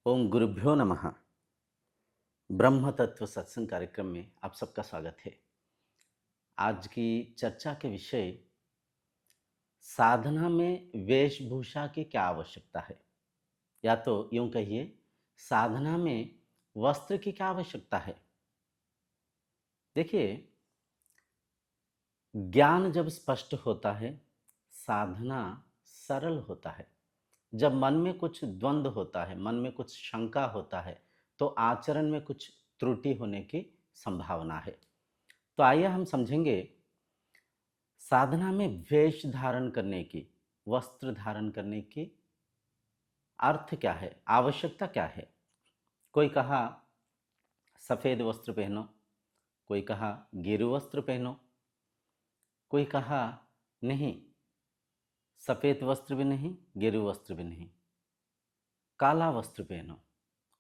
ओम गुरुभ्यो नमः। ब्रह्म तत्व सत्संग कार्यक्रम में आप सबका स्वागत है। आज की चर्चा के विषय साधना में वेशभूषा की क्या आवश्यकता है, या तो यूं कहिए साधना में वस्त्र की क्या आवश्यकता है। देखिए, ज्ञान जब स्पष्ट होता है, साधना सरल होता है। जब मन में कुछ द्वंद्व होता है, मन में कुछ शंका होता है, तो आचरण में कुछ त्रुटि होने की संभावना है। तो आइए हम समझेंगे साधना में वेश धारण करने की, वस्त्र धारण करने की अर्थ क्या है, आवश्यकता क्या है। कोई कहा सफ़ेद वस्त्र पहनो, कोई कहा गेरू वस्त्र पहनो, कोई कहा नहीं सफ़ेद वस्त्र भी नहीं, गेरू वस्त्र भी नहीं, काला वस्त्र पहनो।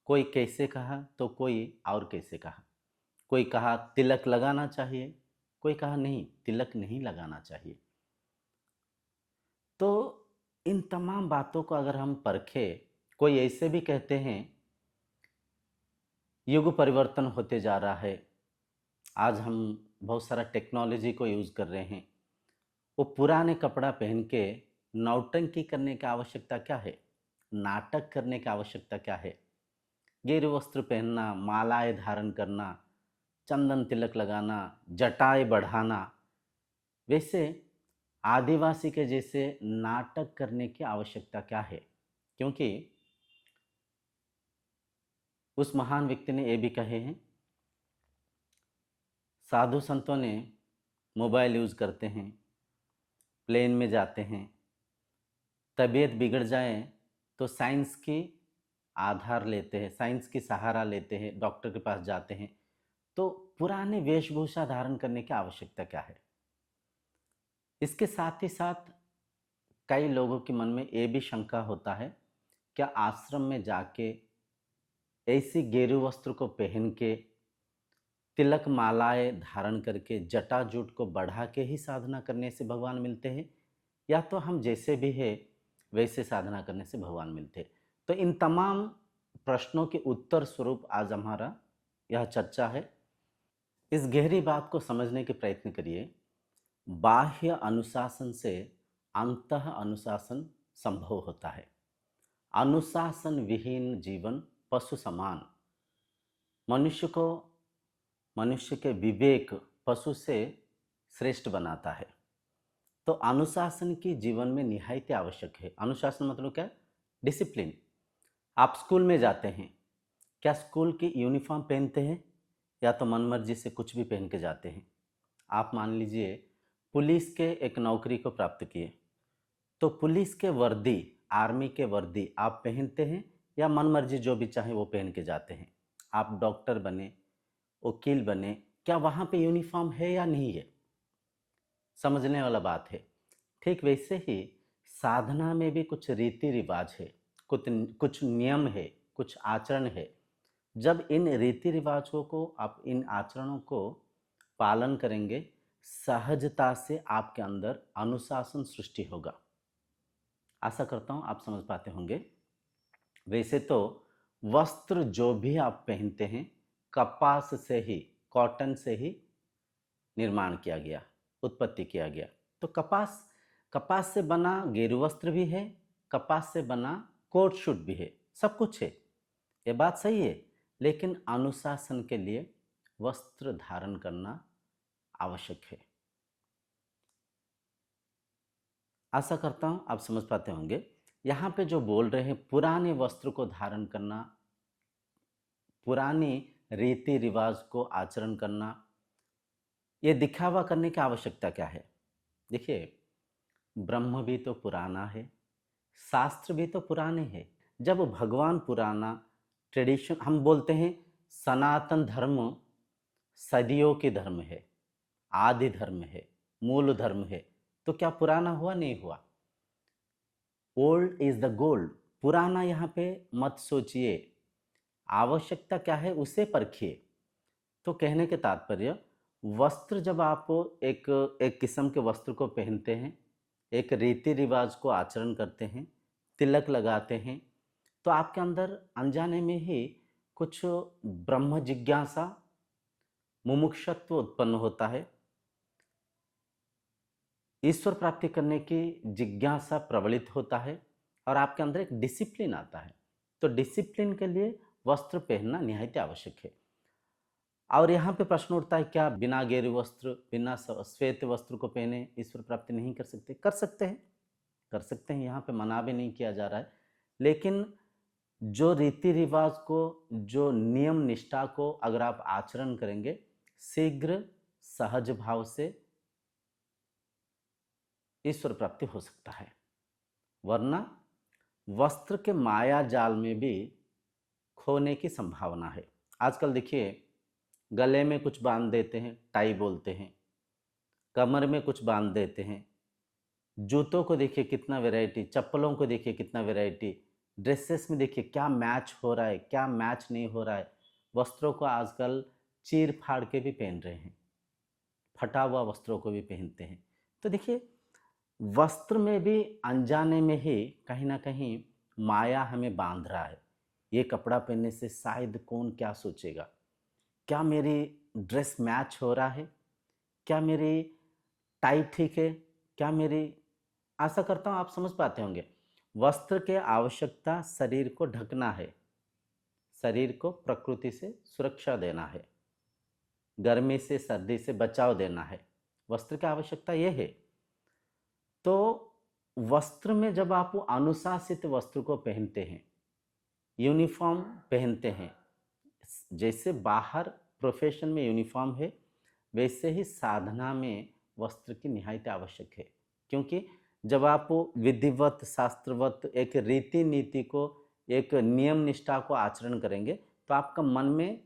कोई कैसे कहा तो कोई और कैसे कहा। कोई कहा तिलक लगाना चाहिए, कोई कहा नहीं तिलक नहीं लगाना चाहिए। तो इन तमाम बातों को अगर हम परखें, कोई ऐसे भी कहते हैं युग परिवर्तन होते जा रहा है, आज हम बहुत सारा टेक्नोलॉजी को यूज़ कर रहे हैं। वो पुराने कपड़ा पहन के नौटंकी करने की आवश्यकता क्या है, नाटक करने की आवश्यकता क्या है। गेरू वस्त्र पहनना, मालाएं धारण करना, चंदन तिलक लगाना, जटाएं बढ़ाना, वैसे आदिवासी के जैसे नाटक करने की आवश्यकता क्या है। क्योंकि उस महान व्यक्ति ने ये भी कहे हैं, साधु संतों ने मोबाइल यूज़ करते हैं, प्लेन में जाते हैं, तबीयत बिगड़ जाए तो साइंस की आधार लेते हैं, साइंस की सहारा लेते हैं, डॉक्टर के पास जाते हैं। तो पुराने वेशभूषा धारण करने की आवश्यकता क्या है। इसके साथ ही साथ कई लोगों के मन में ये भी शंका होता है, क्या आश्रम में जाके ऐसी गेरू वस्त्र को पहन के, तिलक मालाएं धारण करके, जटाजूट को बढ़ा के ही साधना करने से भगवान मिलते हैं, या तो हम जैसे भी है वैसे साधना करने से भगवान मिलते हैं। तो इन तमाम प्रश्नों के उत्तर स्वरूप आज हमारा यह चर्चा है। इस गहरी बात को समझने के प्रयत्न करिए। बाह्य अनुशासन से अंतः अनुशासन संभव होता है। अनुशासन विहीन जीवन पशु समान। मनुष्य को, मनुष्य के विवेक पशु से श्रेष्ठ बनाता है। तो अनुशासन की जीवन में निहायत आवश्यक है। अनुशासन मतलब क्या, डिसिप्लिन। आप स्कूल में जाते हैं, क्या स्कूल की यूनिफॉर्म पहनते हैं, या तो मनमर्जी से कुछ भी पहन के जाते हैं। आप मान लीजिए पुलिस के एक नौकरी को प्राप्त किए, तो पुलिस के वर्दी, आर्मी के वर्दी आप पहनते हैं, या मनमर्जी जो भी चाहे वो पहन के जाते हैं। आप डॉक्टर बने, वकील बने, क्या वहाँ पे यूनिफॉर्म है या नहीं है, समझने वाला बात है। ठीक वैसे ही साधना में भी कुछ रीति रिवाज है, कुछ कुछ नियम है, कुछ आचरण है। जब इन रीति रिवाजों को, आप इन आचरणों को पालन करेंगे, सहजता से आपके अंदर अनुशासन सृष्टि होगा। आशा करता हूँ आप समझ पाते होंगे। वैसे तो वस्त्र जो भी आप पहनते हैं, कपास से ही, कॉटन से ही निर्माण किया गया, उत्पत्ति किया गया। तो कपास, कपास से बना गेरू वस्त्र भी है, कपास से बना कोट शूट भी है, सब कुछ है, ये बात सही है। लेकिन अनुशासन के लिए वस्त्र धारण करना आवश्यक है। आशा करता हूँ आप समझ पाते होंगे। यहाँ पे जो बोल रहे हैं पुराने वस्त्र को धारण करना, पुरानी रीति रिवाज को आचरण करना, ये दिखावा करने की आवश्यकता क्या है। देखिए, ब्रह्म भी तो पुराना है, शास्त्र भी तो पुराने हैं। जब भगवान पुराना, ट्रेडिशन, हम बोलते हैं सनातन धर्म सदियों के धर्म है, आदि धर्म है, मूल धर्म है, तो क्या पुराना हुआ, नहीं हुआ। Old is the gold. पुराना यहाँ पे मत सोचिए, आवश्यकता क्या है उसे परखिए। तो कहने के तात्पर्य, वस्त्र जब आप एक एक किस्म के वस्त्र को पहनते हैं, एक रीति रिवाज को आचरण करते हैं, तिलक लगाते हैं, तो आपके अंदर अनजाने में ही कुछ ब्रह्म जिज्ञासा, मुमुक्षुत्व उत्पन्न होता है, ईश्वर प्राप्ति करने की जिज्ञासा प्रबलित होता है और आपके अंदर एक डिसिप्लिन आता है। तो डिसिप्लिन के लिए वस्त्र पहनना निहायत आवश्यक है। और यहाँ पे प्रश्न उठता है, क्या बिना गहरे वस्त्र, बिना श्वेत वस्त्र को पहने ईश्वर प्राप्ति नहीं कर सकते? कर सकते हैं, कर सकते हैं, यहाँ पे मना भी नहीं किया जा रहा है। लेकिन जो रीति रिवाज को, जो नियम निष्ठा को अगर आप आचरण करेंगे, शीघ्र सहज भाव से ईश्वर प्राप्ति हो सकता है। वरना वस्त्र के माया जाल में भी खोने की संभावना है। आजकल देखिए, गले में कुछ बांध देते हैं, टाई बोलते हैं, कमर में कुछ बांध देते हैं, जूतों को देखिए कितना वैरायटी, चप्पलों को देखिए कितना वैरायटी, ड्रेसेस में देखिए क्या मैच हो रहा है, क्या मैच नहीं हो रहा है। वस्त्रों को आजकल चीर फाड़ के भी पहन रहे हैं, फटा हुआ वस्त्रों को भी पहनते हैं। तो देखिए, वस्त्र में भी अनजाने में ही कहीं ना कहीं माया हमें बांध रहा है। ये कपड़ा पहनने से शायद कौन क्या सोचेगा, क्या मेरी ड्रेस मैच हो रहा है, क्या मेरी टाई ठीक है, क्या मेरी, आशा करता हूँ आप समझ पाते होंगे। वस्त्र के आवश्यकता शरीर को ढकना है, शरीर को प्रकृति से सुरक्षा देना है, गर्मी से सर्दी से बचाव देना है। वस्त्र की आवश्यकता यह है। तो वस्त्र में जब आप अनुशासित वस्त्र को पहनते हैं, यूनिफॉर्म पहनते हैं, जैसे बाहर प्रोफेशन में यूनिफॉर्म है, वैसे ही साधना में वस्त्र की निहायत आवश्यक है। क्योंकि जब आप विधिवत शास्त्रवत एक रीति नीति को, एक नियम निष्ठा को आचरण करेंगे, तो आपका मन में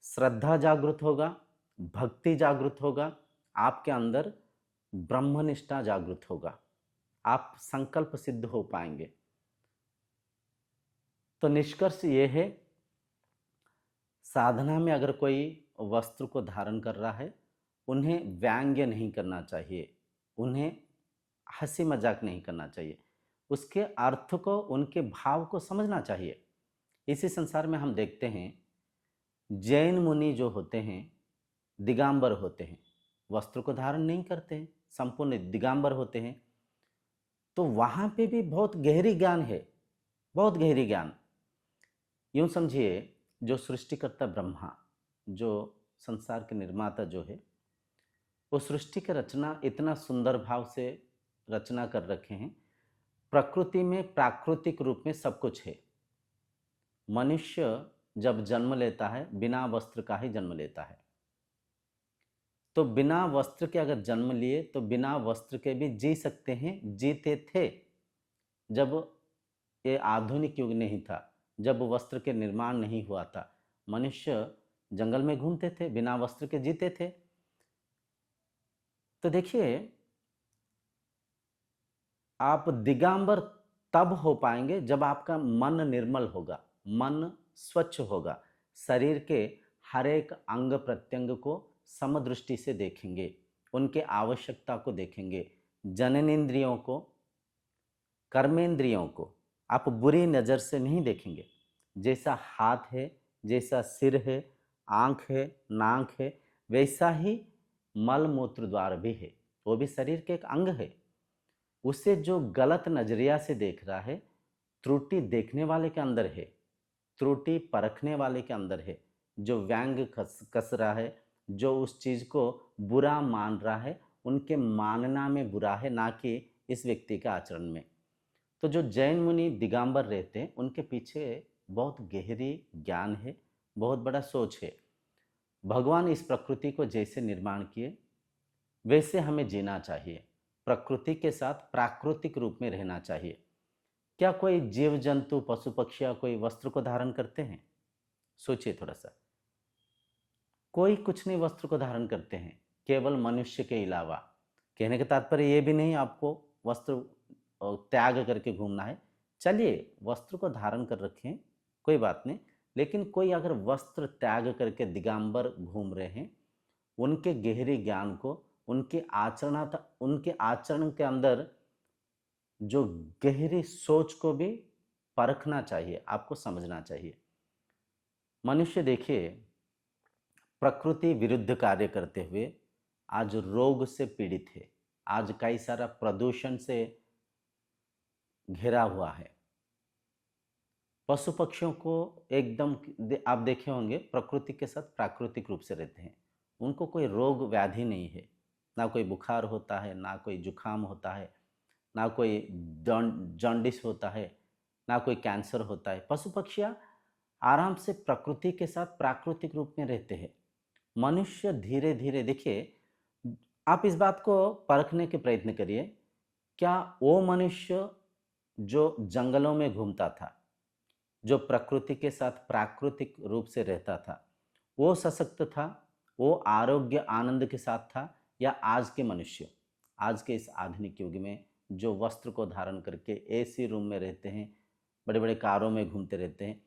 श्रद्धा जागृत होगा, भक्ति जागृत होगा, आपके अंदर ब्रह्मनिष्ठा जागृत होगा, आप संकल्प सिद्ध हो पाएंगे। तो निष्कर्ष ये है, साधना में अगर कोई वस्त्र को धारण कर रहा है, उन्हें व्यंग्य नहीं करना चाहिए, उन्हें हंसी मजाक नहीं करना चाहिए, उसके अर्थ को, उनके भाव को समझना चाहिए। इसी संसार में हम देखते हैं, जैन मुनि जो होते हैं दिगंबर होते हैं, वस्त्र को धारण नहीं करते हैं, संपूर्ण दिगंबर होते हैं। तो वहाँ पे भी बहुत गहरी ज्ञान है, बहुत गहरी ज्ञान। यूँ समझिए, जो सृष्टिकर्ता ब्रह्मा, जो संसार के निर्माता जो है, वो सृष्टि की रचना इतना सुंदर भाव से रचना कर रखे हैं। प्रकृति में प्राकृतिक रूप में सब कुछ है। मनुष्य जब जन्म लेता है, बिना वस्त्र का ही जन्म लेता है। तो बिना वस्त्र के अगर जन्म लिए, तो बिना वस्त्र के भी जी सकते हैं, जीते थे। जब ये आधुनिक युग नहीं था, जब वस्त्र के निर्माण नहीं हुआ था, मनुष्य जंगल में घूमते थे, बिना वस्त्र के जीते थे। तो देखिए, आप दिगंबर तब हो पाएंगे जब आपका मन निर्मल होगा, मन स्वच्छ होगा, शरीर के हर एक अंग प्रत्यंग को समदृष्टि से देखेंगे, उनके आवश्यकता को देखेंगे, जननेंद्रियों को, कर्मेंद्रियों को आप बुरी नज़र से नहीं देखेंगे। जैसा हाथ है, जैसा सिर है, आँख है, नाक है, वैसा ही मल मूत्र द्वार भी है, वो भी शरीर के एक अंग है। उसे जो गलत नजरिया से देख रहा है, त्रुटि देखने वाले के अंदर है, त्रुटि परखने वाले के अंदर है। जो व्यंग कस रहा है, जो उस चीज़ को बुरा मान रहा है, उनके मानना में बुरा है, ना कि इस व्यक्ति के आचरण में। तो जो जैन मुनि दिगंबर रहते हैं, उनके पीछे बहुत गहरी ज्ञान है, बहुत बड़ा सोच है। भगवान इस प्रकृति को जैसे निर्माण किए, वैसे हमें जीना चाहिए, प्रकृति के साथ प्राकृतिक रूप में रहना चाहिए। क्या कोई जीव जंतु, पशु पक्षी कोई वस्त्र को धारण करते हैं? सोचिए थोड़ा सा। कोई कुछ नहीं वस्त्र को धारण करते हैं, केवल मनुष्य के अलावा। कहने का तात्पर्य ये भी नहीं आपको वस्त्र त्याग करके घूमना है। चलिए, वस्त्र को धारण कर रखें, कोई बात नहीं। लेकिन कोई अगर वस्त्र त्याग करके दिगंबर घूम रहे हैं, उनके गहरी ज्ञान को, उनके आचरण के अंदर जो गहरी सोच को भी परखना चाहिए, आपको समझना चाहिए। मनुष्य देखिए, प्रकृति विरुद्ध कार्य करते हुए आज रोग से पीड़ित है। आज कई सारा प्रदूषण से घिरा हुआ है। पशु पक्षियों को एकदम आप देखे होंगे प्रकृति के साथ प्राकृतिक रूप से रहते हैं। उनको कोई रोग व्याधि नहीं है, ना कोई बुखार होता है, ना कोई जुखाम होता है, ना कोई जॉन्डिस होता है, ना कोई कैंसर होता है। पशु पक्षियाँ आराम से प्रकृति के साथ प्राकृतिक रूप में रहते हैं। मनुष्य धीरे धीरे देखिए, आप इस बात को परखने के प्रयत्न करिए, क्या वो मनुष्य जो जंगलों में घूमता था, जो प्रकृति के साथ प्राकृतिक रूप से रहता था, वो सशक्त था, वो आरोग्य आनंद के साथ था, या आज के मनुष्य, आज के इस आधुनिक युग में जो वस्त्र को धारण करके एसी रूम में रहते हैं, बड़े बड़े कारों में घूमते रहते हैं,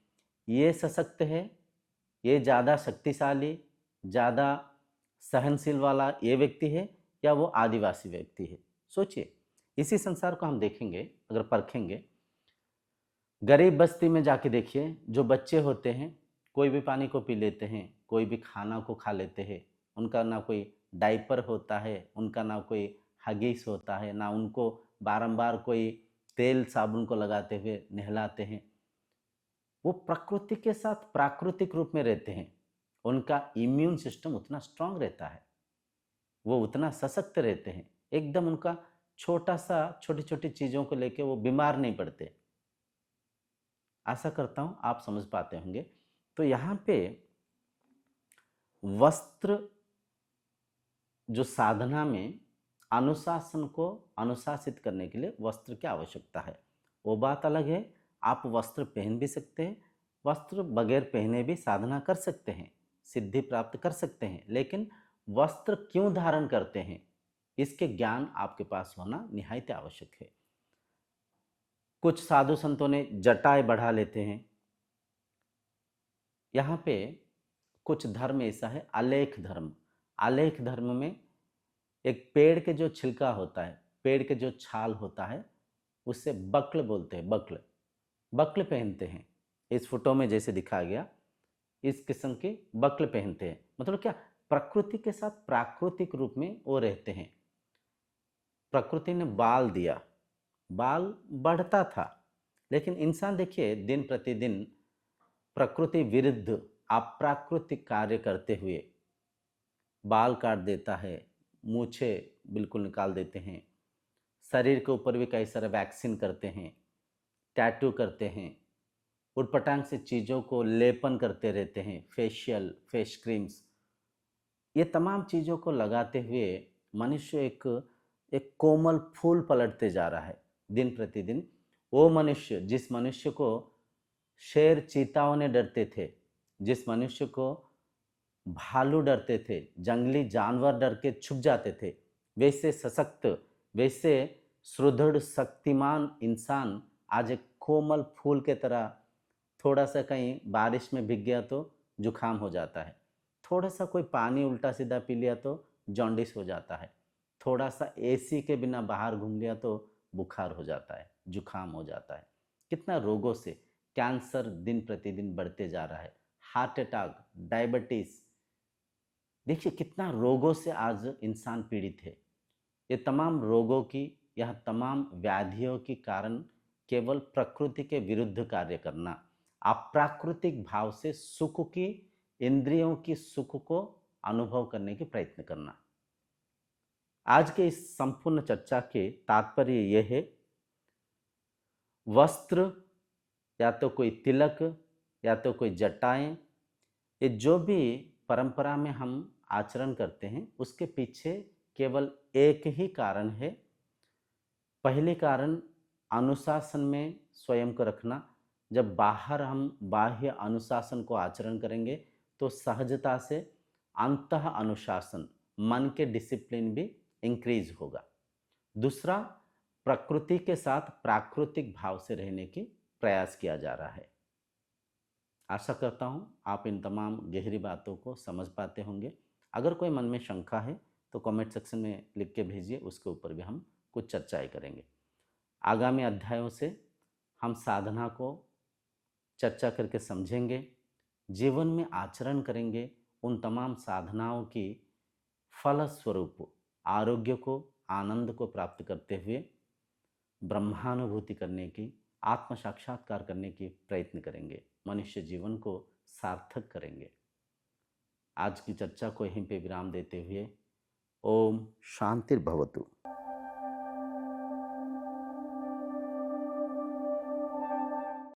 ये सशक्त है, ये ज़्यादा शक्तिशाली, ज़्यादा सहनशील वाला ये व्यक्ति है, या वो आदिवासी व्यक्ति है? सोचिए। इसी संसार को हम देखेंगे, अगर परखेंगे, गरीब बस्ती में जाके देखिए, जो बच्चे होते हैं कोई भी पानी को पी लेते हैं, कोई भी खाना को खा लेते हैं, उनका ना कोई डायपर होता है, उनका ना कोई हगीज होता है, ना उनको बारंबार कोई तेल साबुन को लगाते हुए नहलाते हैं। वो प्रकृति के साथ प्राकृतिक रूप में रहते हैं। उनका इम्यून सिस्टम उतना स्ट्रांग रहता है, वो उतना सशक्त रहते हैं, एकदम उनका छोटा सा छोटी छोटी चीज़ों को लेके वो बीमार नहीं पड़ते। आशा करता हूँ आप समझ पाते होंगे। तो यहाँ पे वस्त्र जो साधना में अनुशासन को अनुशासित करने के लिए वस्त्र की आवश्यकता है, वो बात अलग है। आप वस्त्र पहन भी सकते हैं, वस्त्र बगैर पहने भी साधना कर सकते हैं, सिद्धि प्राप्त कर सकते हैं, लेकिन वस्त्र क्यों धारण करते हैं, इसके ज्ञान आपके पास होना निहायत आवश्यक है। कुछ साधु संतों ने जटाएं बढ़ा लेते हैं। यहाँ पे कुछ धर्म ऐसा है, आलेख धर्म। आलेख धर्म में एक पेड़ के जो छिलका होता है, पेड़ के जो छाल होता है, उससे बक्ल बोलते हैं, बक्ल बक्ल पहनते हैं। इस फोटो में जैसे दिखाया गया, इस किस्म के बक्ल पहनते हैं। मतलब क्या, प्रकृति के साथ प्राकृतिक रूप में वो रहते हैं। प्रकृति ने बाल दिया, बाल बढ़ता था, लेकिन इंसान देखिए दिन प्रतिदिन प्रकृति विरुद्ध अप्राकृतिक कार्य करते हुए बाल काट देता है, मूछे बिल्कुल निकाल देते हैं, शरीर के ऊपर भी कई सारे वैक्सीन करते हैं, टैटू करते हैं, उटपटांग से चीज़ों को लेपन करते रहते हैं, फेशियल, फेस क्रीम्स, ये तमाम चीज़ों को लगाते हुए मनुष्य एक एक कोमल फूल पलटते जा रहा है दिन प्रतिदिन। वो मनुष्य, जिस मनुष्य को शेर चीताओं ने डरते थे, जिस मनुष्य को भालू डरते थे, जंगली जानवर डर के छुप जाते थे, वैसे सशक्त, वैसे सुदृढ़ शक्तिमान इंसान आज एक कोमल फूल के तरह, थोड़ा सा कहीं बारिश में भीग गया तो जुकाम हो जाता है, थोड़ा सा कोई पानी उल्टा सीधा पी लिया तो जॉन्डिस हो जाता है, थोड़ा सा एसी के बिना बाहर घूम लिया तो बुखार हो जाता है, जुकाम हो जाता है। कितना रोगों से, कैंसर दिन प्रतिदिन बढ़ते जा रहा है, हार्ट अटैक, डायबिटीज, देखिए कितना रोगों से आज इंसान पीड़ित है। ये तमाम रोगों की, यह तमाम व्याधियों के कारण केवल प्रकृति के विरुद्ध कार्य करना, अप्राकृतिक भाव से सुख की, इंद्रियों की सुख को अनुभव करने की प्रयत्न करना। आज के इस संपूर्ण चर्चा के तात्पर्य यह है, वस्त्र या तो कोई तिलक या तो कोई जटाएं, ये जो भी परंपरा में हम आचरण करते हैं, उसके पीछे केवल एक ही कारण है। पहले कारण अनुशासन में स्वयं को रखना। जब बाहर हम बाह्य अनुशासन को आचरण करेंगे तो सहजता से अंतः अनुशासन, मन के डिसिप्लिन भी इंक्रीज होगा। दूसरा, प्रकृति के साथ प्राकृतिक भाव से रहने की प्रयास किया जा रहा है। आशा करता हूँ आप इन तमाम गहरी बातों को समझ पाते होंगे। अगर कोई मन में शंका है तो कमेंट सेक्शन में लिख के भेजिए, उसके ऊपर भी हम कुछ चर्चाएं करेंगे। आगामी अध्यायों से हम साधना को चर्चा करके समझेंगे, जीवन में आचरण करेंगे, उन तमाम साधनाओं की फलस्वरूप आरोग्य को, आनंद को प्राप्त करते हुए ब्रह्मानुभूति करने की, आत्म साक्षात्कार करने की प्रयत्न करेंगे, मनुष्य जीवन को सार्थक करेंगे। आज की चर्चा को यहीं पे विराम देते हुए ओम शांतिर्भवतु।